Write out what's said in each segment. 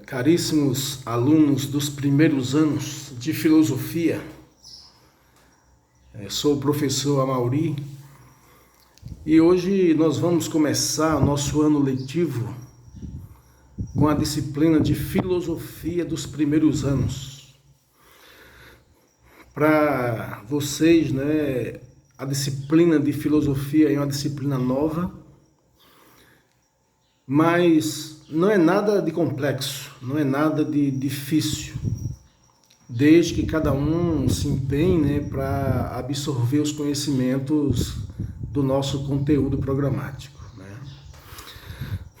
Caríssimos alunos dos primeiros anos de filosofia, sou o professor Amaury e hoje nós vamos começar o nosso ano letivo com a disciplina de filosofia dos primeiros anos. Para vocês, a disciplina de filosofia é uma disciplina nova, mas não é nada de complexo, não é nada de difícil, desde que cada um se empenhe para absorver os conhecimentos do nosso conteúdo programático.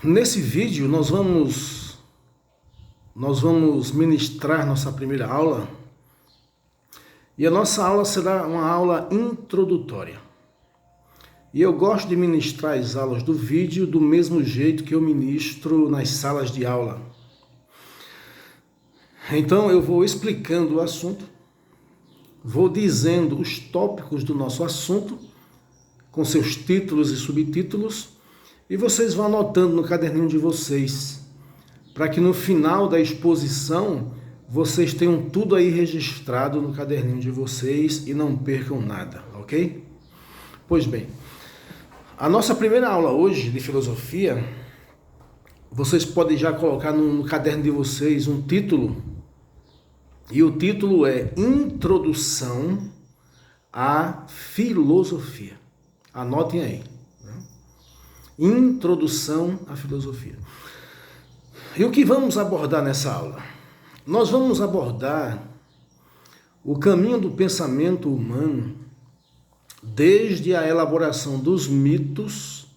Nesse vídeo nós vamos ministrar nossa primeira aula, e a nossa aula será uma aula introdutória. E eu gosto de ministrar as aulas do vídeo do mesmo jeito que eu ministro nas salas de aula. Então eu vou explicando o assunto, vou dizendo os tópicos do nosso assunto, com seus títulos e subtítulos, e vocês vão anotando no caderninho de vocês, para que no final da exposição vocês tenham tudo aí registrado no caderninho de vocês e não percam nada, ok? Pois bem, a nossa primeira aula hoje de filosofia, vocês podem já colocar no caderno de vocês um título, e o título é Introdução à Filosofia. Anotem aí. Introdução à Filosofia. E o que vamos abordar nessa aula? Nós vamos abordar o caminho do pensamento humano desde a elaboração dos mitos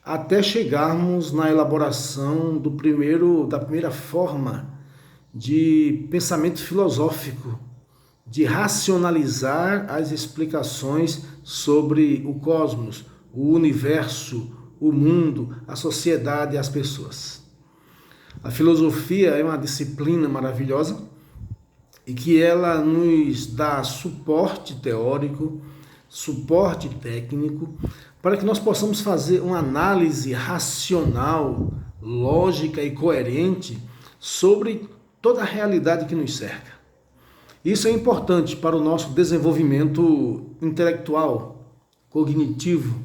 até chegarmos na elaboração da primeira forma de pensamento filosófico, de racionalizar as explicações sobre o cosmos, o universo, o mundo, a sociedade e as pessoas. A filosofia é uma disciplina maravilhosa e que ela nos dá suporte teórico, suporte técnico, para que nós possamos fazer uma análise racional, lógica e coerente sobre toda a realidade que nos cerca. Isso é importante para o nosso desenvolvimento intelectual, cognitivo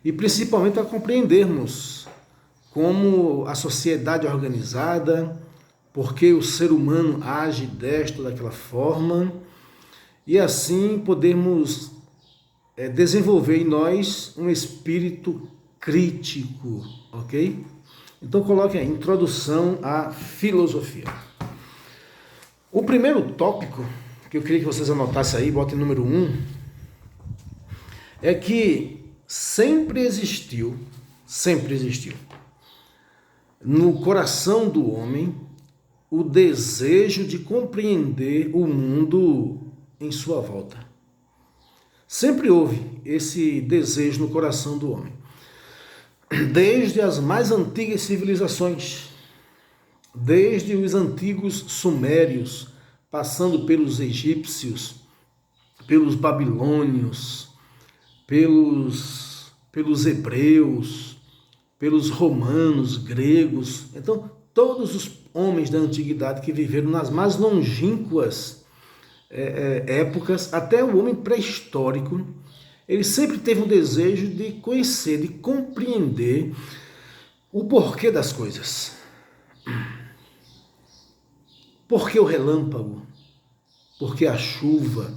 e principalmente para compreendermos como a sociedade é organizada, por que o ser humano age desta ou daquela forma, e assim podemos desenvolver em nós um espírito crítico, ok? Então coloquem aí, Introdução à Filosofia. O primeiro tópico que eu queria que vocês anotassem aí, botem número 1, é que sempre existiu no coração do homem o desejo de compreender o mundo em sua volta. Sempre houve esse desejo no coração do homem. Desde as mais antigas civilizações, desde os antigos sumérios, passando pelos egípcios, pelos babilônios, pelos hebreus, pelos romanos, gregos. Então, todos os homens da antiguidade que viveram nas mais longínquas épocas, até o homem pré-histórico, ele sempre teve um desejo de conhecer, de compreender o porquê das coisas. Por que o relâmpago? Por que a chuva?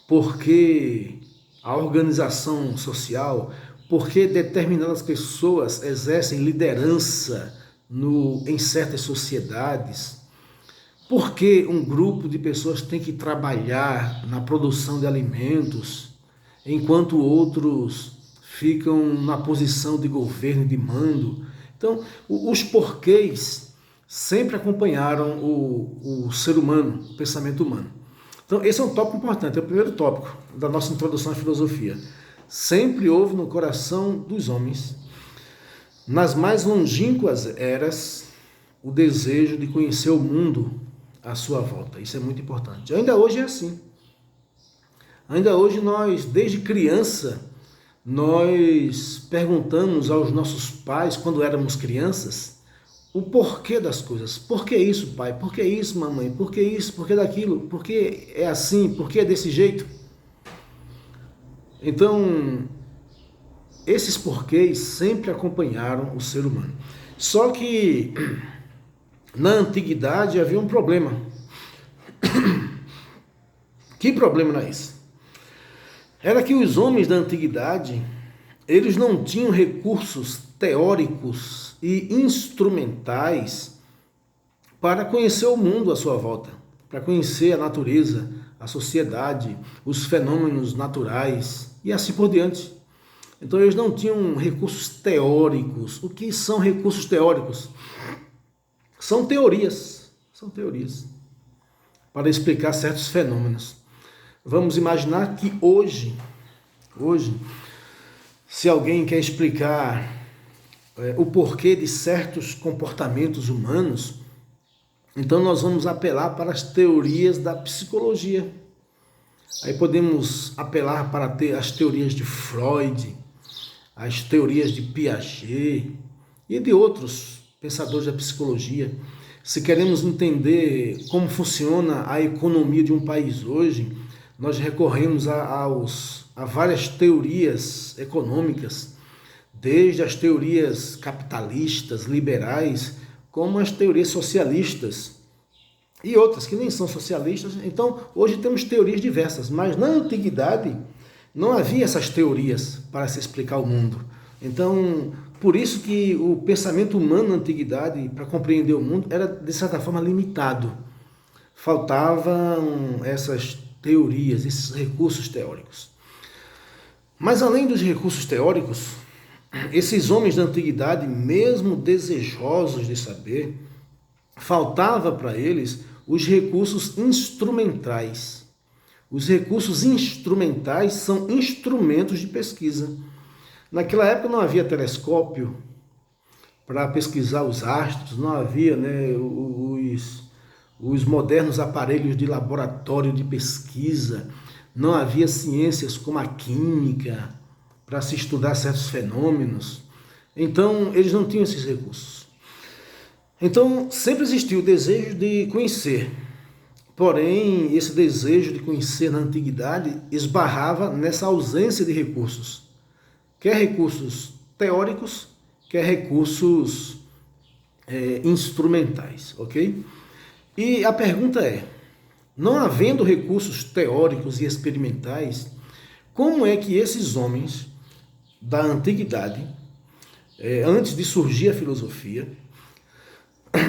Por que a organização social? Por que determinadas pessoas exercem liderança em certas sociedades? Por que um grupo de pessoas tem que trabalhar na produção de alimentos, enquanto outros ficam na posição de governo e de mando? Então, os porquês sempre acompanharam o ser humano, o pensamento humano. Então, esse é um tópico importante, é o primeiro tópico da nossa introdução à filosofia. Sempre houve no coração dos homens, nas mais longínquas eras, o desejo de conhecer o mundo à sua volta. Isso é muito importante. Ainda hoje é assim. Ainda hoje nós, desde criança, nós perguntamos aos nossos pais, quando éramos crianças, o porquê das coisas. Por que isso, pai? Por que isso, mamãe? Por que isso? Por que daquilo? Por que é assim? Por que é desse jeito? Então, esses porquês sempre acompanharam o ser humano. Só que na antiguidade havia um problema. Que problema era esse? Era que os homens da antiguidade, eles não tinham recursos teóricos e instrumentais para conhecer o mundo à sua volta, para conhecer a natureza, a sociedade, os fenômenos naturais e assim por diante. Então eles não tinham recursos teóricos. O que são recursos teóricos? São teorias para explicar certos fenômenos. Vamos imaginar que hoje, se alguém quer explicar o porquê de certos comportamentos humanos, então nós vamos apelar para as teorias da psicologia. Aí podemos apelar para as teorias de Freud, as teorias de Piaget e de outros pensadores da psicologia. Se queremos entender como funciona a economia de um país hoje, nós recorremos a várias teorias econômicas, desde as teorias capitalistas, liberais, como as teorias socialistas e outras que nem são socialistas. Então, hoje temos teorias diversas, mas na antiguidade não havia essas teorias para se explicar o mundo. Então, por isso que o pensamento humano na antiguidade, para compreender o mundo, era de certa forma limitado. Faltavam essas teorias, esses recursos teóricos. Mas além dos recursos teóricos, esses homens da antiguidade, mesmo desejosos de saber, faltava para eles os recursos instrumentais. Os recursos instrumentais são instrumentos de pesquisa. Naquela época não havia telescópio para pesquisar os astros, não havia, os modernos aparelhos de laboratório de pesquisa, não havia ciências como a química para se estudar certos fenômenos. Então, eles não tinham esses recursos. Então, sempre existiu o desejo de conhecer. Porém, esse desejo de conhecer na antiguidade esbarrava nessa ausência de recursos. Quer recursos teóricos, quer recursos instrumentais, ok? E a pergunta é, não havendo recursos teóricos e experimentais, como é que esses homens da antiguidade, antes de surgir a filosofia,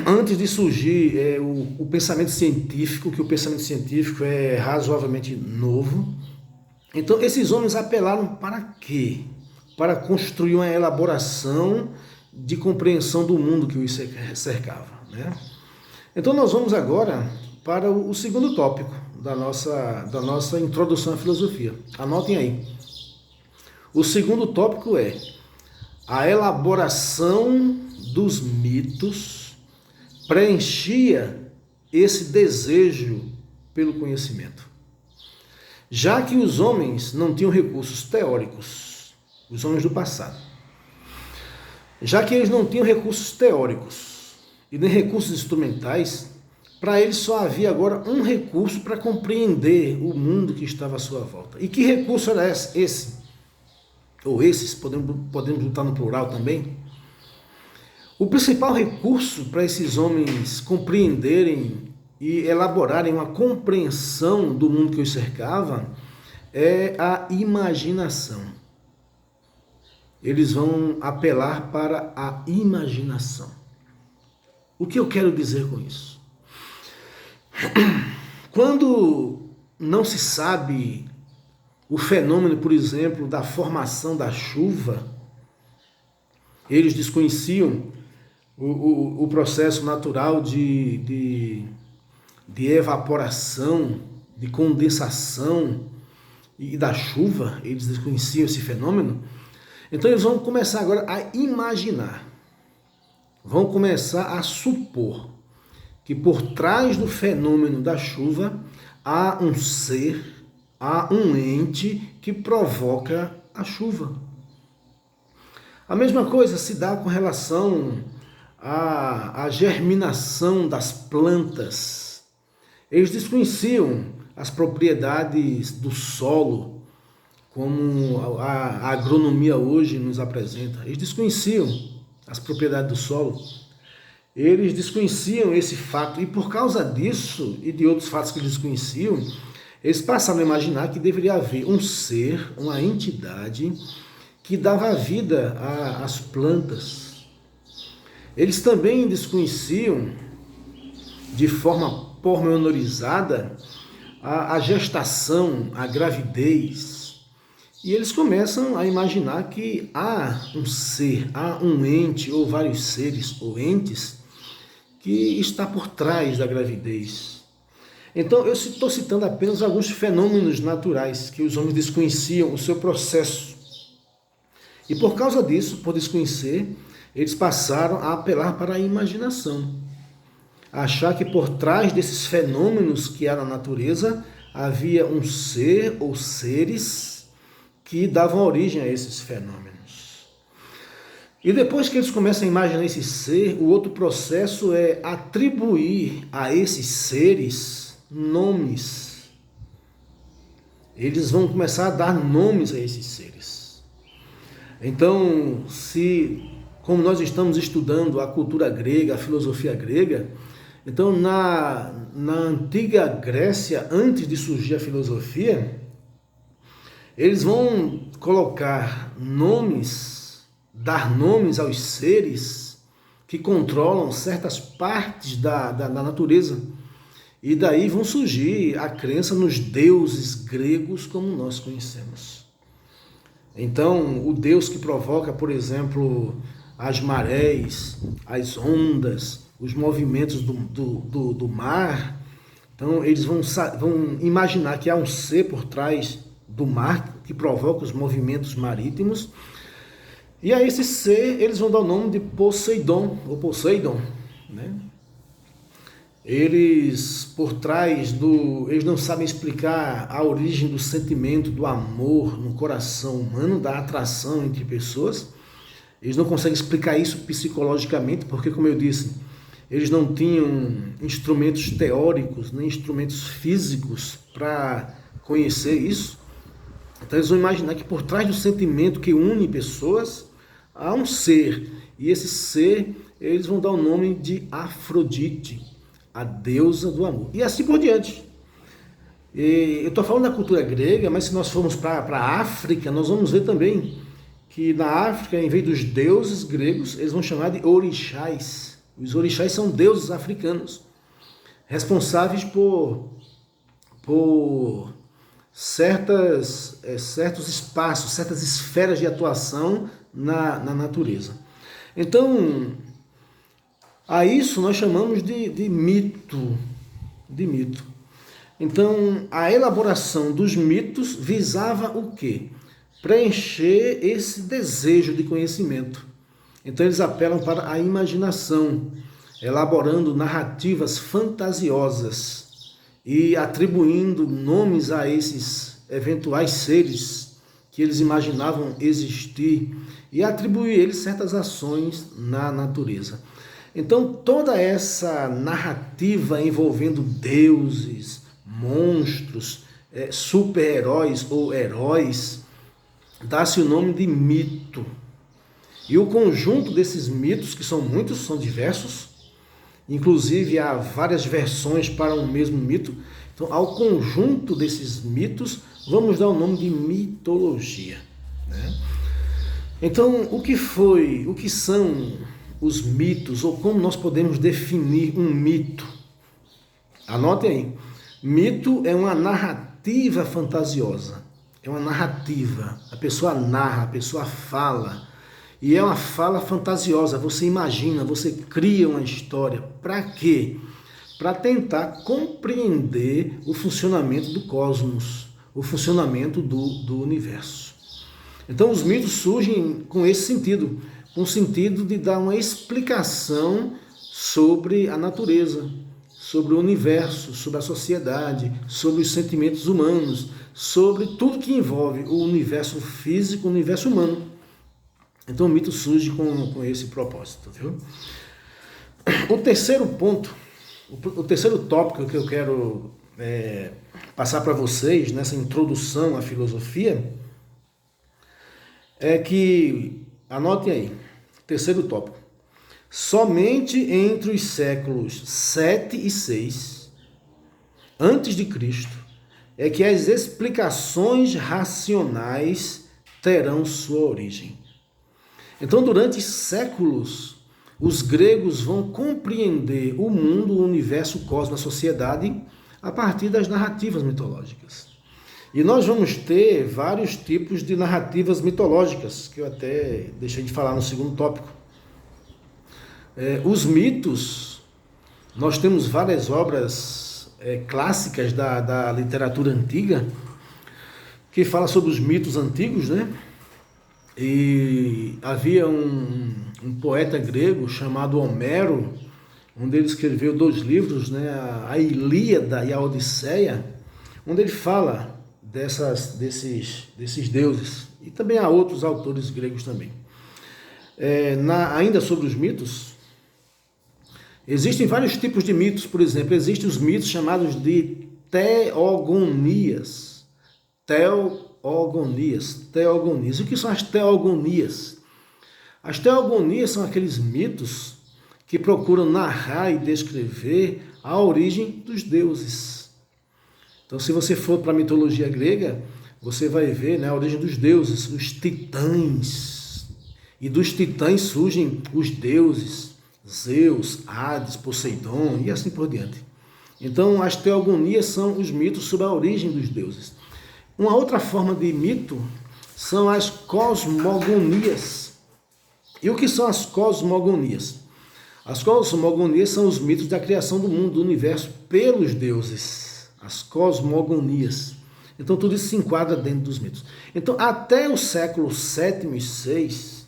antes de surgir o pensamento científico, que o pensamento científico é razoavelmente novo, então esses homens apelaram para quê? Para construir uma elaboração de compreensão do mundo que os cercava, né? Então nós vamos agora para o segundo tópico da nossa introdução à filosofia. Anotem aí. O segundo tópico é a elaboração dos mitos preenchia esse desejo pelo conhecimento. Já que os homens não tinham recursos teóricos, os homens do passado, já que eles não tinham recursos teóricos e nem recursos instrumentais, para eles só havia agora um recurso para compreender o mundo que estava à sua volta. E que recurso era esse? Ou esses, podemos botar no plural também? O principal recurso para esses homens compreenderem e elaborarem uma compreensão do mundo que os cercava é a imaginação. Eles vão apelar para a imaginação. O que eu quero dizer com isso? Quando não se sabe o fenômeno, por exemplo, da formação da chuva, eles desconheciam o processo natural de evaporação, de condensação e da chuva, eles desconheciam esse fenômeno. Então eles vão começar agora a imaginar, vão começar a supor que por trás do fenômeno da chuva há um ser, há um ente que provoca a chuva. A mesma coisa se dá com relação a germinação das plantas. Eles desconheciam as propriedades do solo, como a agronomia hoje nos apresenta. Eles desconheciam as propriedades do solo. Eles desconheciam esse fato, e por causa disso e de outros fatos que eles desconheciam, eles passaram a imaginar que deveria haver um ser, uma entidade, que dava vida às plantas. Eles também desconheciam, de forma pormenorizada, a gestação, a gravidez. E eles começam a imaginar que há um ser, há um ente, ou vários seres ou entes, que está por trás da gravidez. Então, eu estou citando apenas alguns fenômenos naturais que os homens desconheciam o seu processo. E por causa disso, por desconhecer, eles passaram a apelar para a imaginação. A achar que por trás desses fenômenos que há na natureza, havia um ser ou seres que davam origem a esses fenômenos. E depois que eles começam a imaginar esse ser, o outro processo é atribuir a esses seres nomes. Eles vão começar a dar nomes a esses seres. Então, como nós estamos estudando a cultura grega, a filosofia grega, então na antiga Grécia, antes de surgir a filosofia, eles vão colocar nomes, dar nomes aos seres que controlam certas partes da natureza. E daí vão surgir a crença nos deuses gregos como nós conhecemos. Então, o Deus que provoca, por exemplo, as marés, as ondas, os movimentos do mar. Então, eles vão imaginar que há um ser por trás do mar que provoca os movimentos marítimos. E a esse ser, eles vão dar o nome de Poseidon, ou Poseidon, né? Eles não sabem explicar a origem do sentimento do amor no coração humano, da atração entre pessoas. Eles não conseguem explicar isso psicologicamente, porque, como eu disse, eles não tinham instrumentos teóricos, nem instrumentos físicos para conhecer isso. Então eles vão imaginar que por trás do sentimento que une pessoas, há um ser. E esse ser, eles vão dar o nome de Afrodite, a deusa do amor. E assim por diante. Eu estou falando da cultura grega, mas se nós formos para a África, nós vamos ver também que na África, em vez dos deuses gregos, eles vão chamar de orixás. Os orixás são deuses africanos, responsáveis por certos espaços, certas esferas de atuação na natureza. Então, a isso nós chamamos de mito. Então, a elaboração dos mitos visava o quê? Preencher esse desejo de conhecimento. Então eles apelam para a imaginação, elaborando narrativas fantasiosas e atribuindo nomes a esses eventuais seres que eles imaginavam existir e atribuir a eles certas ações na natureza. Então toda essa narrativa envolvendo deuses, monstros, super-heróis ou heróis, dá-se o nome de mito. E o conjunto desses mitos, que são muitos, são diversos, inclusive há várias versões para um mesmo mito. Então, ao conjunto desses mitos, vamos dar o nome de mitologia, né? Então, o que são os mitos, ou como nós podemos definir um mito? Anotem aí. Mito é uma narrativa fantasiosa. É uma narrativa. A pessoa narra, a pessoa fala. E é uma fala fantasiosa. Você imagina, você cria uma história. Para quê? Para tentar compreender o funcionamento do cosmos, o funcionamento do universo. Então os mitos surgem com esse sentido, com o sentido de dar uma explicação sobre a natureza, sobre o universo, sobre a sociedade, sobre os sentimentos humanos, sobre tudo que envolve o universo físico, o universo humano. Então o mito surge com esse propósito, viu? O terceiro ponto, o terceiro tópico que eu quero passar para vocês nessa introdução à filosofia é que, anotem aí, terceiro tópico, somente entre os séculos 7 e 6 antes de Cristo é que as explicações racionais terão sua origem. Então, durante séculos, os gregos vão compreender o mundo, o universo, o cosmos, a sociedade, a partir das narrativas mitológicas. E nós vamos ter vários tipos de narrativas mitológicas, que eu até deixei de falar no segundo tópico. Os mitos, nós temos várias obras clássicas da literatura antiga, que fala sobre os mitos antigos, né? E havia um poeta grego chamado Homero, onde ele escreveu 2 livros, né? A Ilíada e a Odisseia, onde ele fala desses deuses. E também há outros autores gregos também. Ainda sobre os mitos, existem vários tipos de mitos. Por exemplo, existem os mitos chamados de teogonias. Teogonias. O que são as teogonias? As teogonias são aqueles mitos que procuram narrar e descrever a origem dos deuses. Então, se você for para a mitologia grega, você vai ver, né, a origem dos deuses, os titãs. E dos titãs surgem os deuses, Zeus, Hades, Poseidon e assim por diante. Então, as teogonias são os mitos sobre a origem dos deuses. Uma outra forma de mito são as cosmogonias. E o que são as cosmogonias? As cosmogonias são os mitos da criação do mundo, do universo, pelos deuses. As cosmogonias. Então, tudo isso se enquadra dentro dos mitos. Então, até o século 7 e 6,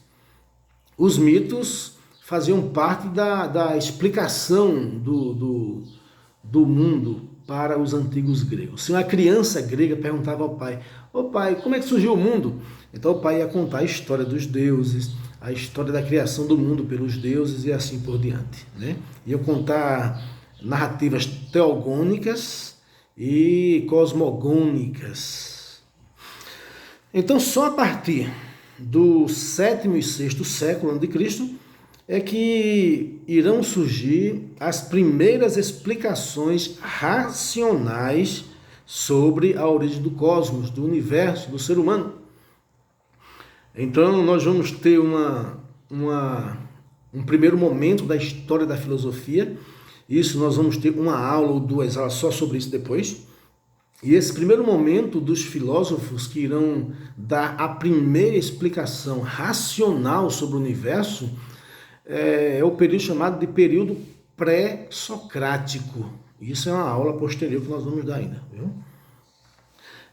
os mitos faziam parte da explicação do mundo para os antigos gregos. Se uma criança grega perguntava ao pai: "Ô pai, como é que surgiu o mundo?", então o pai ia contar a história dos deuses, a história da criação do mundo pelos deuses e assim por diante, né? Ia contar narrativas teogônicas e cosmogônicas. Então, só a partir do 7º e 6º século a.C. é que irão surgir as primeiras explicações racionais sobre a origem do cosmos, do universo, do ser humano. Então, nós vamos ter um primeiro momento da história da filosofia. Isso, nós vamos ter uma aula ou 2 aulas só sobre isso depois. E esse primeiro momento dos filósofos que irão dar a primeira explicação racional sobre o universo é o período chamado de período pré-socrático. Isso é uma aula posterior que nós vamos dar ainda, viu?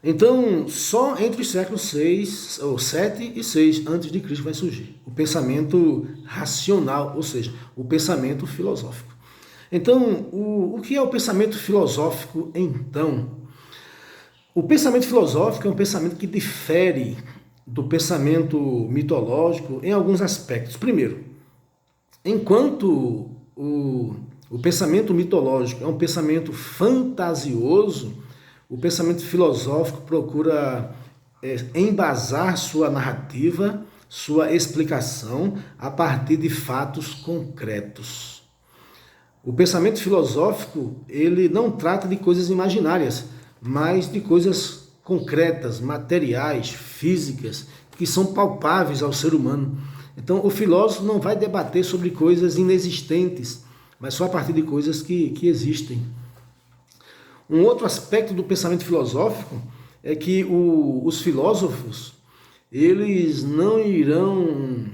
Então, só entre os séculos 7 e 6 antes de Cristo vai surgir o pensamento racional, ou seja, o pensamento filosófico. Então, o que é o pensamento filosófico, então? O pensamento filosófico é um pensamento que difere do pensamento mitológico em alguns aspectos. Primeiro, enquanto o pensamento mitológico é um pensamento fantasioso, o pensamento filosófico procura embasar sua narrativa, sua explicação a partir de fatos concretos. O pensamento filosófico, ele não trata de coisas imaginárias, mas de coisas concretas, materiais, físicas, que são palpáveis ao ser humano. Então, o filósofo não vai debater sobre coisas inexistentes, mas só a partir de coisas que existem. Um outro aspecto do pensamento filosófico é que os filósofos, eles não irão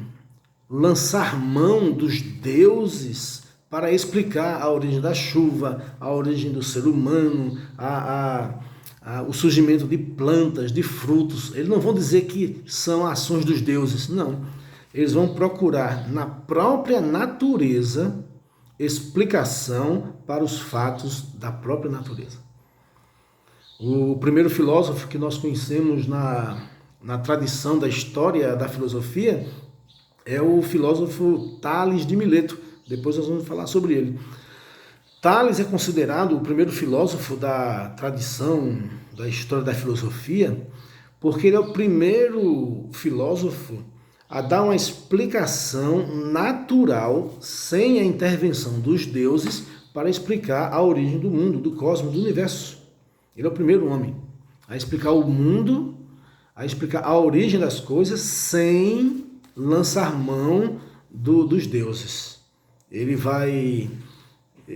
lançar mão dos deuses para explicar a origem da chuva, a origem do ser humano, o surgimento de plantas, de frutos. Eles não vão dizer que são ações dos deuses, não. Eles vão procurar na própria natureza explicação para os fatos da própria natureza. O primeiro filósofo que nós conhecemos na tradição da história da filosofia é o filósofo Tales de Mileto, Depois nós vamos falar sobre ele. Tales é considerado o primeiro filósofo da tradição, da história da filosofia, porque ele é o primeiro filósofo a dar uma explicação natural, sem a intervenção dos deuses, para explicar a origem do mundo, do cosmos, do universo. Ele é o primeiro homem a explicar o mundo, a explicar a origem das coisas, sem lançar mão dos deuses. Ele vai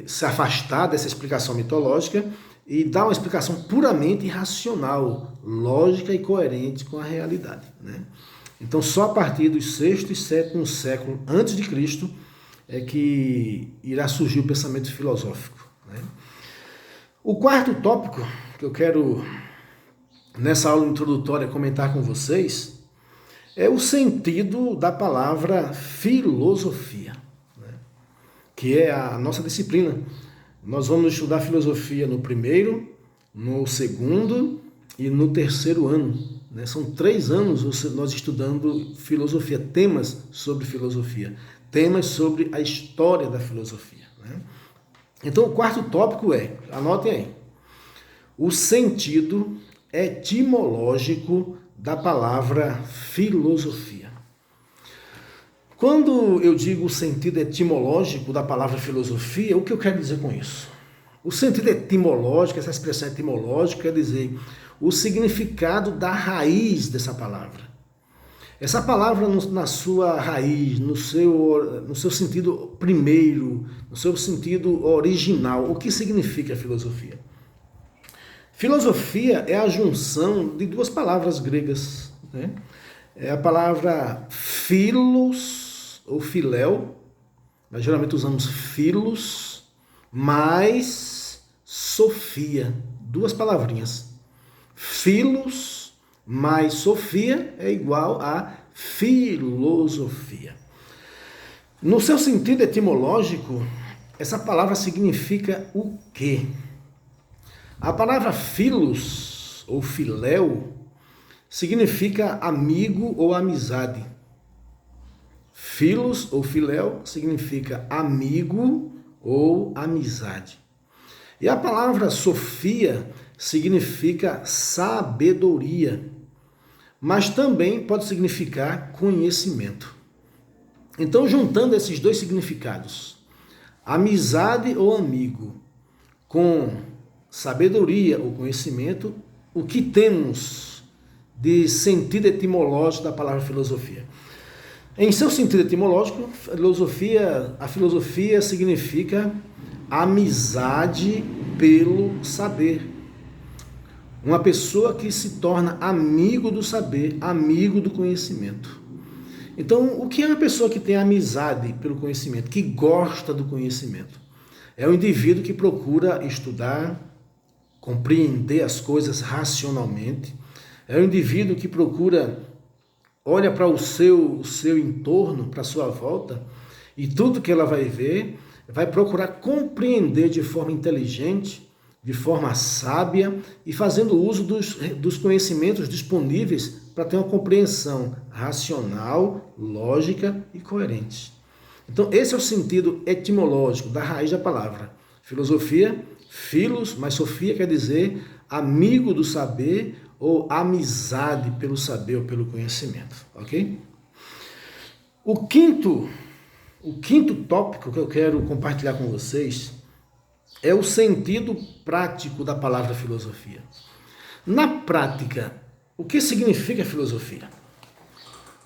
se afastar dessa explicação mitológica e dar uma explicação puramente racional, lógica e coerente com a realidade, né? Então, só a partir dos 6º e 7º século antes de Cristo é que irá surgir o pensamento filosófico, né? O quarto tópico que eu quero, nessa aula introdutória, comentar com vocês é o sentido da palavra filosofia, que é a nossa disciplina. Nós vamos estudar filosofia no primeiro, no segundo e no terceiro ano, né? São 3 anos nós estudando filosofia, temas sobre filosofia, temas sobre a história da filosofia, né? Então o quarto tópico é, anotem aí, o sentido etimológico da palavra filosofia. Quando eu digo o sentido etimológico da palavra filosofia, o que eu quero dizer com isso? O sentido etimológico, essa expressão etimológica, quer dizer o significado da raiz dessa palavra. Essa palavra, na sua raiz, no seu sentido primeiro, no seu sentido original, o que significa filosofia? Filosofia é a junção de 2 palavras gregas, né? É a palavra philos, ou filéu, nós geralmente usamos filos, mais sofia, 2 palavrinhas. Filos mais sofia é igual a filosofia. No seu sentido etimológico, essa palavra significa o quê? A palavra filos, ou filéu, significa amigo ou amizade. Filos ou filéu significa amigo ou amizade. E a palavra sofia significa sabedoria, mas também pode significar conhecimento. Então, juntando esses 2 significados, amizade ou amigo, com sabedoria ou conhecimento, o que temos de sentido etimológico da palavra filosofia? Em seu sentido etimológico, a filosofia significa amizade pelo saber. Uma pessoa que se torna amigo do saber, amigo do conhecimento. Então, o que é uma pessoa que tem amizade pelo conhecimento, que gosta do conhecimento? É um indivíduo que procura estudar, compreender as coisas racionalmente. É um indivíduo que procura, olha para o seu entorno, para a sua volta, e tudo que ela vai ver, vai procurar compreender de forma inteligente, de forma sábia e fazendo uso dos conhecimentos disponíveis para ter uma compreensão racional, lógica e coerente. Então, esse é o sentido etimológico da raiz da palavra. Filosofia, filos, mas sofia quer dizer amigo do saber ou amizade pelo saber ou pelo conhecimento, ok? O quinto tópico que eu quero compartilhar com vocês é o sentido prático da palavra filosofia. Na prática, o que significa filosofia?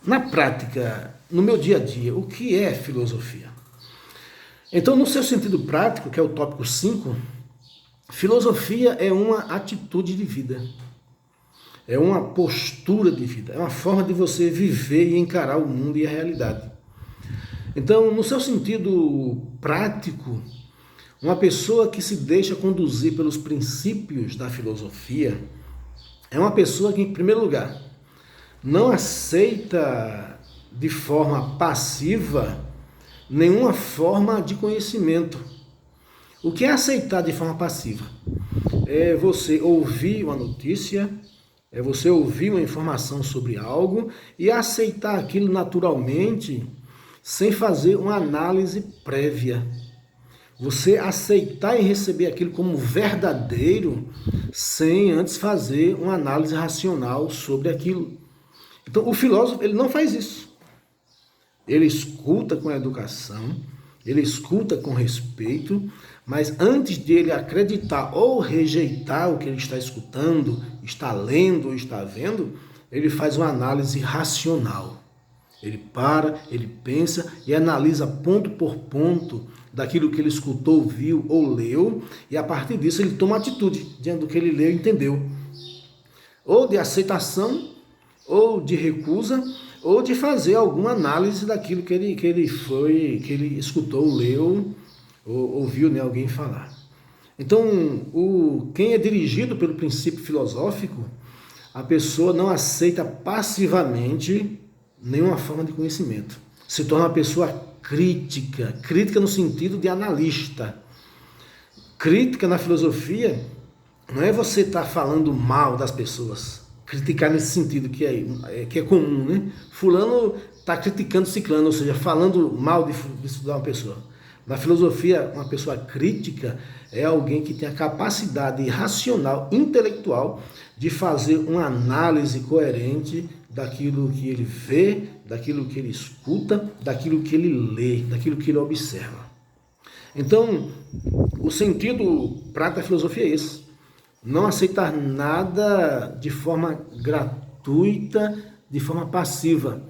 Na prática, no meu dia a dia, o que é filosofia? Então, no seu sentido prático, que é o tópico 5, filosofia é uma atitude de vida. É uma postura de vida. É uma forma de você viver e encarar o mundo e a realidade. Então, no seu sentido prático, uma pessoa que se deixa conduzir pelos princípios da filosofia é uma pessoa que, em primeiro lugar, não aceita de forma passiva nenhuma forma de conhecimento. O que é aceitar de forma passiva? É você ouvir uma notícia, é você ouvir uma informação sobre algo e aceitar aquilo naturalmente, sem fazer uma análise prévia. Você aceitar e receber aquilo como verdadeiro sem antes fazer uma análise racional sobre aquilo. Então, o filósofo, ele não faz isso. Ele escuta com educação, ele escuta com respeito, mas antes de ele acreditar ou rejeitar o que ele está escutando, está lendo ou está vendo, ele faz uma análise racional. Ele para, ele pensa e analisa ponto por ponto daquilo que ele escutou, viu ou leu, e a partir disso ele toma atitude diante do que ele leu e entendeu. Ou de aceitação, ou de recusa, ou de fazer alguma análise daquilo que ele escutou, leu, ou ouviu, né, alguém falar. Então, quem é dirigido pelo princípio filosófico, a pessoa não aceita passivamente nenhuma forma de conhecimento. Se torna uma pessoa crítica no sentido de analista. Crítica na filosofia não é você estar falando mal das pessoas, criticar nesse sentido que é comum, né? Fulano está criticando ciclano, ou seja, falando mal de estudar uma pessoa. Na filosofia, uma pessoa crítica é alguém que tem a capacidade racional, intelectual, de fazer uma análise coerente daquilo que ele vê, daquilo que ele escuta, daquilo que ele lê, daquilo que ele observa. Então, o sentido prático da filosofia é esse. Não aceitar nada de forma gratuita, de forma passiva.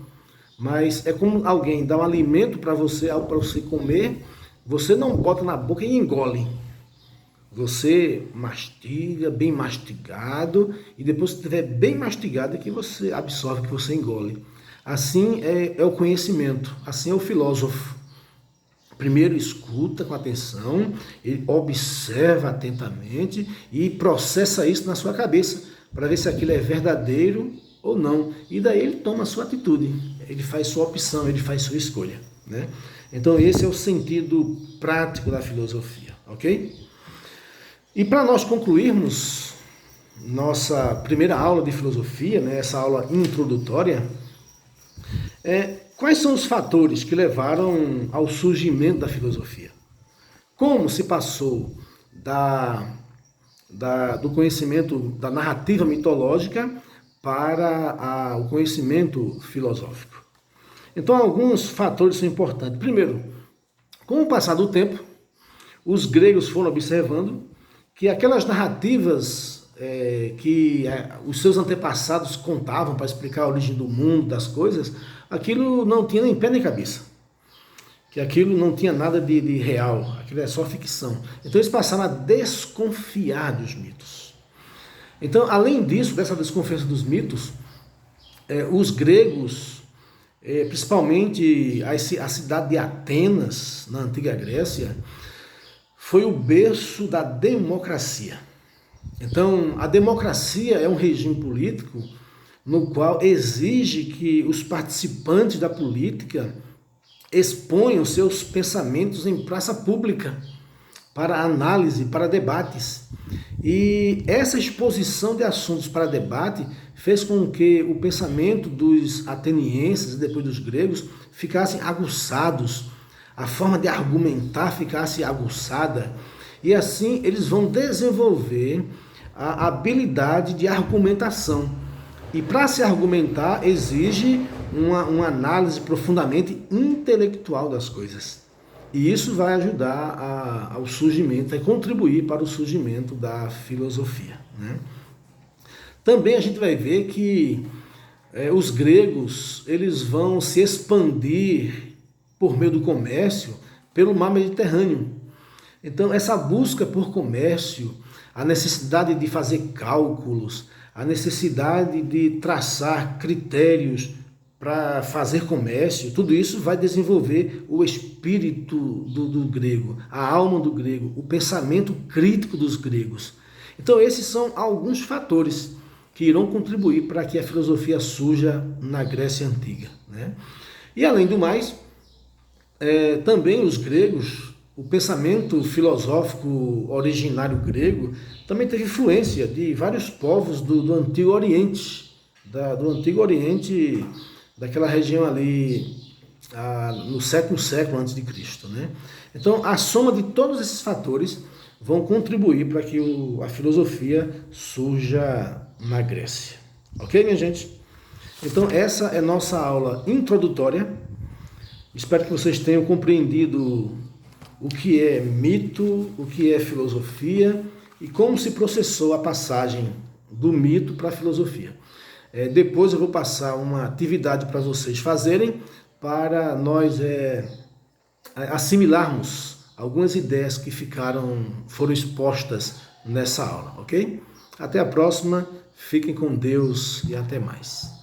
Mas é como alguém dá um alimento para você, algo para você comer, você não bota na boca e engole. Você mastiga, bem mastigado, e depois que estiver bem mastigado é que você absorve, que você engole. Assim é o conhecimento, assim é o filósofo. Primeiro escuta com atenção, ele observa atentamente e processa isso na sua cabeça, para ver se aquilo é verdadeiro ou não. E daí ele toma a sua atitude, ele faz sua opção, ele faz sua escolha, né? Então esse é o sentido prático da filosofia, ok? E para nós concluirmos nossa primeira aula de filosofia, né, essa aula introdutória, quais são os fatores que levaram ao surgimento da filosofia? Como se passou do conhecimento da narrativa mitológica para o conhecimento filosófico? Então, alguns fatores são importantes. Primeiro, com o passar do tempo, os gregos foram observando que aquelas narrativas que os seus antepassados contavam para explicar a origem do mundo, das coisas, aquilo não tinha nem pé nem cabeça. Que aquilo não tinha nada de real, aquilo é só ficção. Então eles passaram a desconfiar dos mitos. Então, além disso, dessa desconfiança dos mitos, os gregos, principalmente a cidade de Atenas, na antiga Grécia, foi o berço da democracia. Então, a democracia é um regime político no qual exige que os participantes da política exponham seus pensamentos em praça pública, para análise, para debates. E essa exposição de assuntos para debate fez com que o pensamento dos atenienses e depois dos gregos ficassem aguçados, a forma de argumentar ficasse aguçada, e assim eles vão desenvolver a habilidade de argumentação. E para se argumentar exige uma análise profundamente intelectual das coisas. E isso vai ajudar ao surgimento, vai contribuir para o surgimento da filosofia, né? Também a gente vai ver que os gregos eles vão se expandir por meio do comércio pelo mar Mediterrâneo. Então essa busca por comércio, a necessidade de fazer cálculos, a necessidade de traçar critérios para fazer comércio, tudo isso vai desenvolver o espírito do grego, a alma do grego, o pensamento crítico dos gregos. Então esses são alguns fatores que irão contribuir para que a filosofia surja na Grécia Antiga, né? E além do mais, também os gregos, o pensamento filosófico originário grego também teve influência de vários povos do Antigo Oriente, daquela região ali no 7º século antes de Cristo, né? Então, a soma de todos esses fatores vão contribuir para que a filosofia surja na Grécia. Ok, minha gente? Então, essa é nossa aula introdutória. Espero que vocês tenham compreendido o que é mito, o que é filosofia e como se processou a passagem do mito para a filosofia. Depois eu vou passar uma atividade para vocês fazerem para nós assimilarmos algumas ideias que foram expostas nessa aula, ok? Até a próxima, fiquem com Deus e até mais.